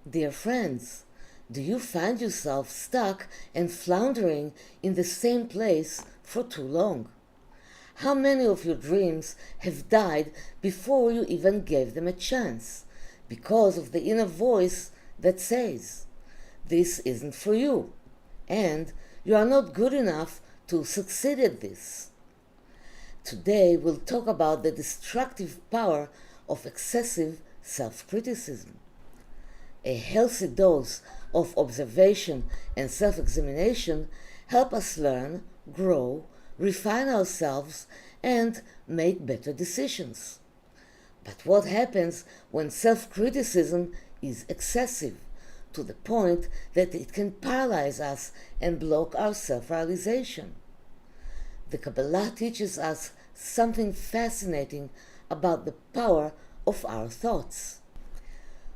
Dear friends, do you find yourself stuck and floundering in the same place for too long? How many of your dreams have died before you even gave them a chance, because of the inner voice that says, "This isn't for you," and "You are not good enough to succeed at this"? Today we'll talk about the destructive power of excessive self-criticism. A healthy dose of observation and self-examination help us learn, grow, refine ourselves, and make better decisions. But what happens when self-criticism is excessive, to the point that it can paralyze us and block our self-realization? The Kabbalah teaches us something fascinating about the power of our thoughts.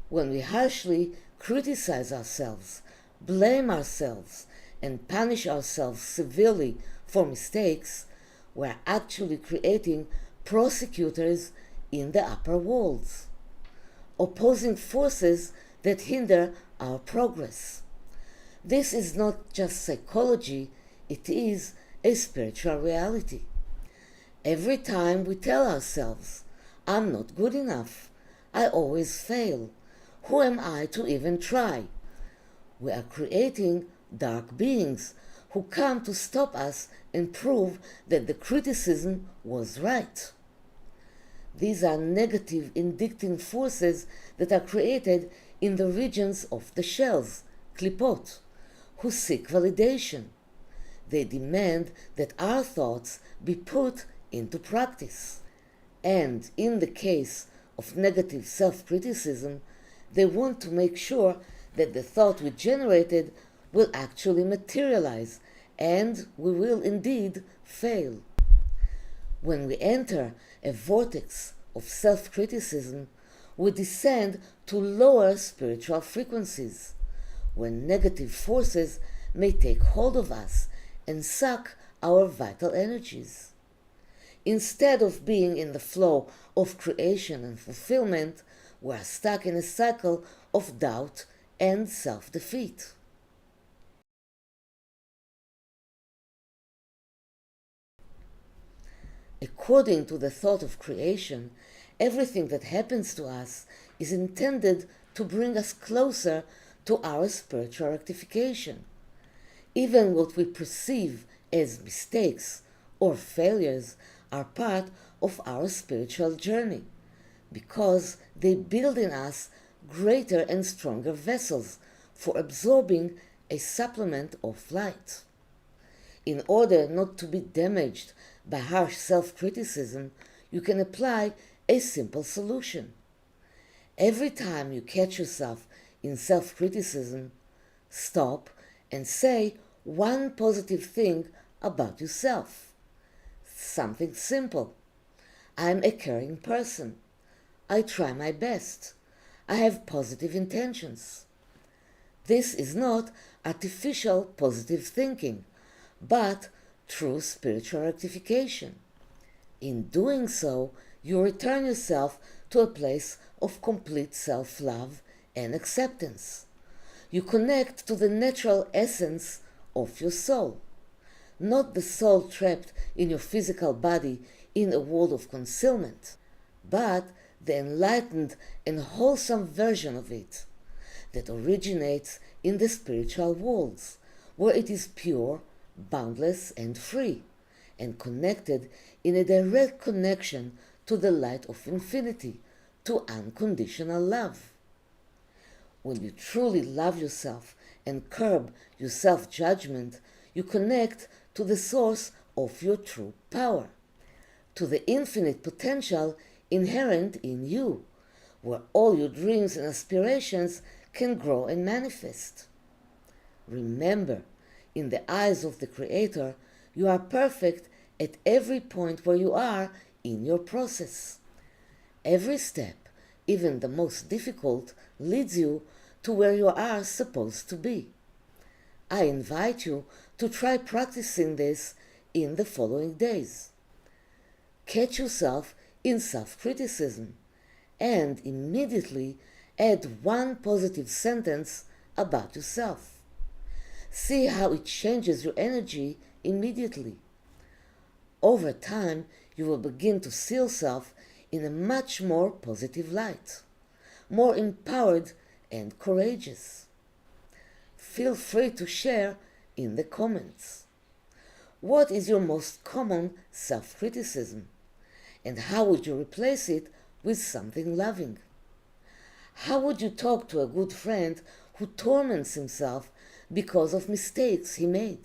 When we harshly criticize ourselves, blame ourselves, and punish ourselves severely for mistakes, we're actually creating prosecutors in the upper worlds, opposing forces that hinder our progress. This is not just psychology, it is a spiritual reality. Every time we tell ourselves, "I'm not good enough, I always fail, who am I to even try?" we are creating dark beings who come to stop us and prove that the criticism was right. These are negative indicting forces that are created in the regions of the shells, klipot, who seek validation. They demand that our thoughts be put into practice. And in the case of negative self-criticism, they want to make sure that the thought we generated will actually materialize, and we will indeed fail. When we enter a vortex of self-criticism, we descend to lower spiritual frequencies, where negative forces may take hold of us and suck our vital energies. Instead of being in the flow of creation and fulfillment, we are stuck in a cycle of doubt and self-defeat. According to the thought of creation, everything that happens to us is intended to bring us closer to our spiritual rectification. Even what we perceive as mistakes or failures are part of our spiritual journey, because they build in us greater and stronger vessels for absorbing a supplement of light. In order not to be damaged by harsh self-criticism, you can apply a simple solution. Every time you catch yourself in self-criticism, stop and say one positive thing about yourself. Something simple. "I'm a caring person. I try my best. I have positive intentions." This is not artificial positive thinking, but true spiritual rectification. In doing so, you return yourself to a place of complete self-love and acceptance. You connect to the natural essence of your soul, not the soul trapped in your physical body in a world of concealment, but the enlightened and wholesome version of it that originates in the spiritual worlds, where it is pure, boundless, and free, and connected in a direct connection to the light of infinity, to unconditional love. When you truly love yourself and curb your self-judgment, you connect to the source of your true power, to the infinite potential inherent in you, where all your dreams and aspirations can grow and manifest. Remember, in the eyes of the Creator, you are perfect at every point where you are in your process. Every step, even the most difficult, leads you to where you are supposed to be. I invite you to try practicing this in the following days. Catch yourself in self-criticism and immediately Add one positive sentence about yourself. See how it changes your energy immediately. Over time, you will begin to see yourself in a much more positive light, more empowered and courageous. Feel free to share in the comments. What is your most common self-criticism? And how would you replace it with something loving? How would you talk to a good friend who torments himself because of mistakes he made?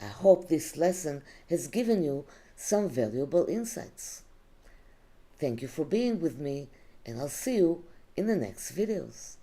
I hope this lesson has given you some valuable insights. Thank you for being with me, and I'll see you in the next videos.